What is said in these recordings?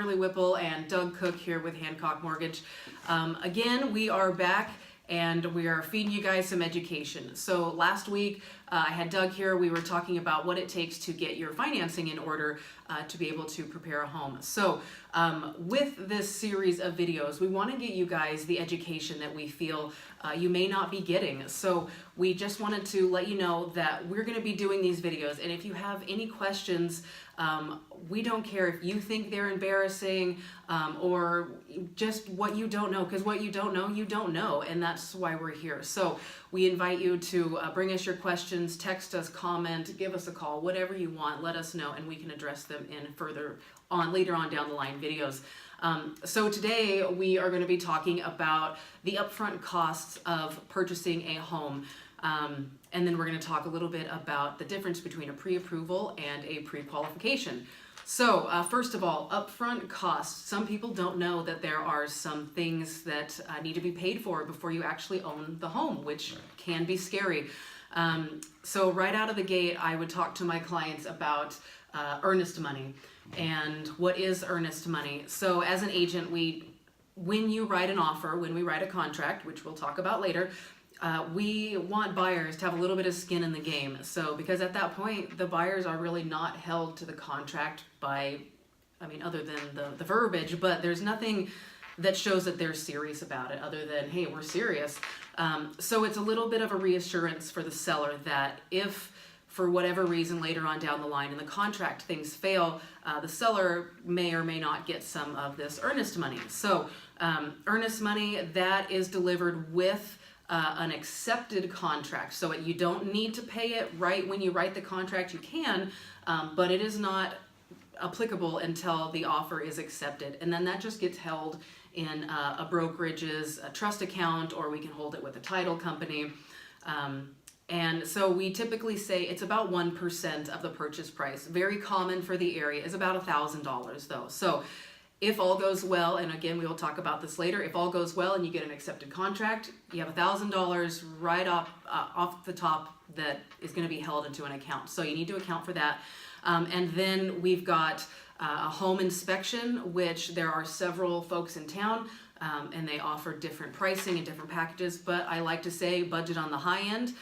Kimberly Whipple and Doug Cook here with Hancock Mortgage. Again, we are back and we are feeding you guys some education. So last week I had Doug here. We were talking about what it takes to get your financing in order to be able to prepare a home. So with this series of videos, we want to get you guys the education that we feel you may not be getting. So we just wanted to let you know that we're going to be doing these videos, and if you have any questions, we don't care if you think they're embarrassing or just what you don't know, because what you don't know, and that's why we're here. So we invite you to bring us your questions, text us, comment, give us a call, whatever you want, let us know, and we can address them in later on down the line videos. So today we are going to be talking about the upfront costs of purchasing a home. And then we're going to talk a little bit about the difference between a pre-approval and a pre-qualification. So first of all, upfront costs. Some people don't know that there are some things that need to be paid for before you actually own the home, which can be scary. So right out of the gate, I would talk to my clients about earnest money. And what is earnest money? So as an agent, when you write an offer, when we write a contract, which we'll talk about later, we want buyers to have a little bit of skin in the game. So because at that point, the buyers are really not held to the contract by, other than the verbiage, but there's nothing that shows that they're serious about it other than, hey, we're serious. So it's a little bit of a reassurance for the seller that if for whatever reason later on down the line in the contract things fail, the seller may or may not get some of this earnest money. So earnest money, that is delivered with an accepted contract. So you don't need to pay it right when you write the contract. You can, but it is not applicable until the offer is accepted. And then that just gets held in a brokerage's trust account, or we can hold it with a title company. And so we typically say it's about 1% of the purchase price. Very common for the area is about $1,000 though. So if all goes well, and again, we will talk about this later, if all goes well and you get an accepted contract, you have $1,000 right off the top that is going to be held into an account. So you need to account for that. And then we've got a home inspection, which there are several folks in town, and they offer different pricing and different packages, but I like to say budget on the high end.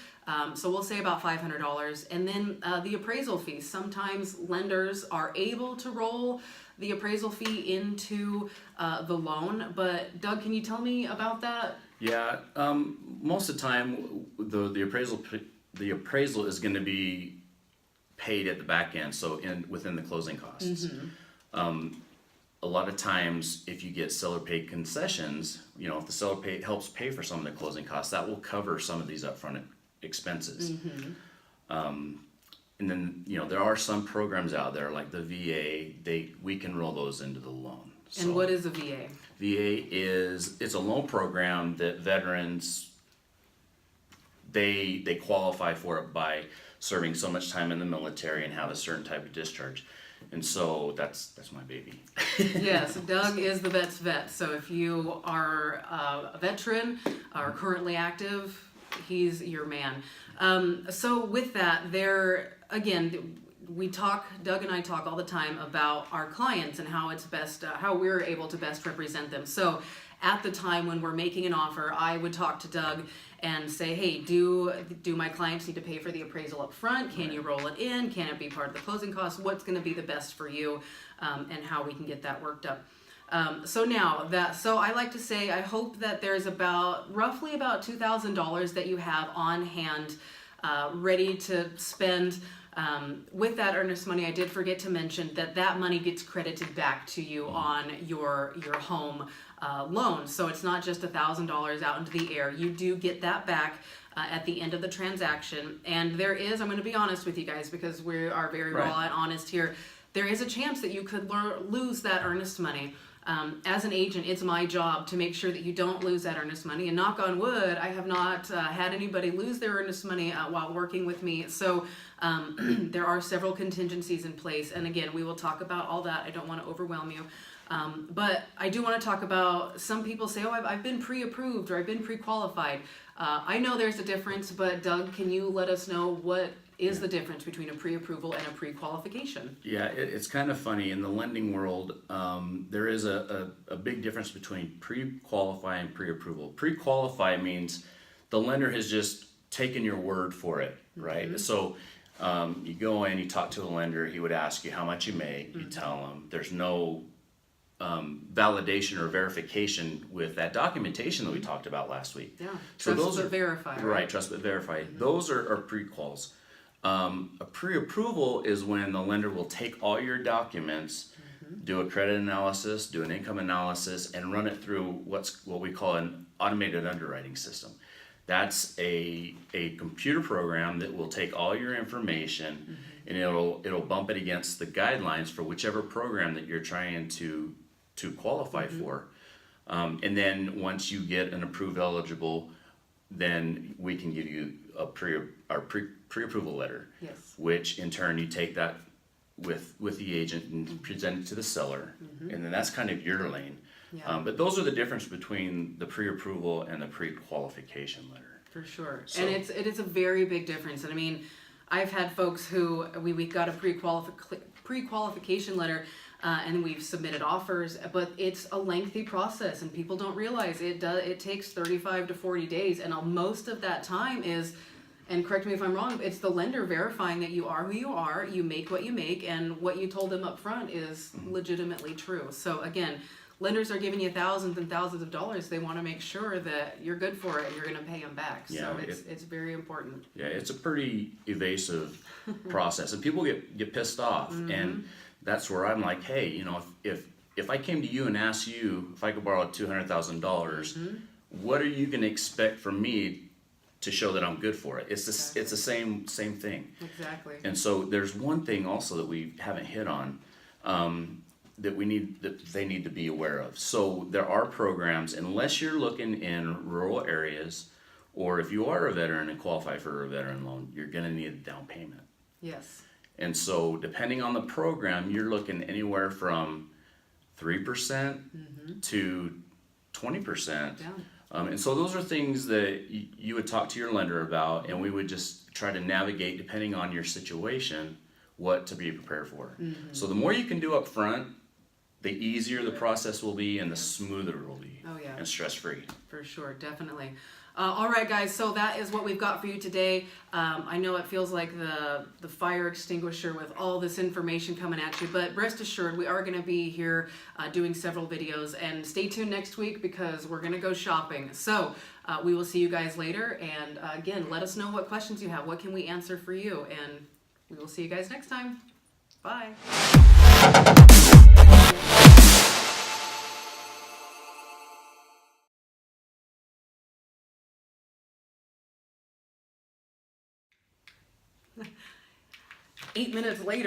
So we'll say about $500. And then the appraisal fee. Sometimes lenders are able to roll the appraisal fee into the loan. But Doug, can you tell me about that? Yeah, most of the time the appraisal is going to be paid at the back end, so within the closing costs. Mm-hmm. A lot of times, if you get seller paid concessions, if the seller helps pay for some of the closing costs, that will cover some of these upfront expenses. Mm-hmm. And then there are some programs out there like the VA. We can roll those into the loan. And what is a VA? VA it's a loan program that veterans they qualify for it by serving so much time in the military and have a certain type of discharge. And so that's my baby. Yes, Doug is the vet's vet. So if you are a veteran or currently active, he's your man. So with that, Doug and I talk all the time about our clients and how it's best, how we're able to best represent them. So at the time when we're making an offer, I would talk to Doug and say, hey, do my clients need to pay for the appraisal up front? Can you roll it in? Can it be part of the closing costs? What's going to be the best for you, and how we can get that worked up. So I like to say, I hope that there's roughly about $2,000 that you have on hand, ready to spend. With that earnest money, I did forget to mention that money gets credited back to you on your home loan. So it's not just $1,000 out into the air. You do get that back at the end of the transaction. And I'm going to be honest with you guys because we are very raw and honest here, there is a chance that you could lose that earnest money. As an agent, it's my job to make sure that you don't lose that earnest money. And knock on wood, I have not had anybody lose their earnest money while working with me. So there are several contingencies in place. And again, we will talk about all that. I don't want to overwhelm you. But I do want to talk about, some people say, I've been pre-approved or I've been pre-qualified. I know there's a difference, but Doug, can you let us know is the difference between a pre-approval and a pre-qualification. Yeah, it's kind of funny. In the lending world, there is a big difference between pre-qualify and pre-approval. Pre-qualify means the lender has just taken your word for it, right? So you go in, you talk to the lender, he would ask you how much you make, you tell him. There's no validation or verification with that documentation that we talked about last week. Yeah, So trust those but are verify. right, trust but verify. Those are pre-quals. A pre-approval is when the lender will take all your documents, do a credit analysis, do an income analysis, and run it through what we call an automated underwriting system. That's a computer program that will take all your information and it'll bump it against the guidelines for whichever program that you're trying to qualify for. And then once you get an approved eligible, then we can give you our pre-approval letter. Yes. Which in turn you take that with the agent and present it to the seller, and then that's kind of your lane. Yeah. But those are the difference between the pre-approval and the pre-qualification letter. For sure. So- And it is a very big difference. And I mean, I've had folks who we got a pre-qualification letter and we've submitted offers, but it's a lengthy process and people don't realize it takes 35 to 40 days, and most of that time is, and correct me if I'm wrong, it's the lender verifying that you are who you are, you make what you make, and what you told them up front is legitimately true. So again, lenders are giving you thousands and thousands of dollars. They want to make sure that you're good for it and you're going to pay them back. Yeah, so it's very important. Yeah, it's a pretty evasive process, and people get pissed off, and that's where I'm like, hey, you know, if I came to you and asked you if I could borrow $200,000, what are you going to expect from me to show that I'm good for it? It's the same thing. Exactly. And so there's one thing also that we haven't hit on that they need to be aware of. So there are programs, unless you're looking in rural areas, or if you are a veteran and qualify for a veteran loan, you're going to need a down payment. Yes. And so depending on the program, you're looking anywhere from 3% to 20%. Yeah. And so those are things that you would talk to your lender about, and we would just try to navigate, depending on your situation, what to be prepared for. So the more you can do up front, the easier the process will be and the smoother it will be. Oh, yeah. And stress-free. For sure, definitely. All right, guys, so that is what we've got for you today. I know it feels like the fire extinguisher with all this information coming at you, but rest assured, we are going to be here doing several videos, and stay tuned next week because we're going to go shopping. So we will see you guys later, and again, let us know what questions you have. What can we answer for you? And we will see you guys next time. Bye. 8 minutes later.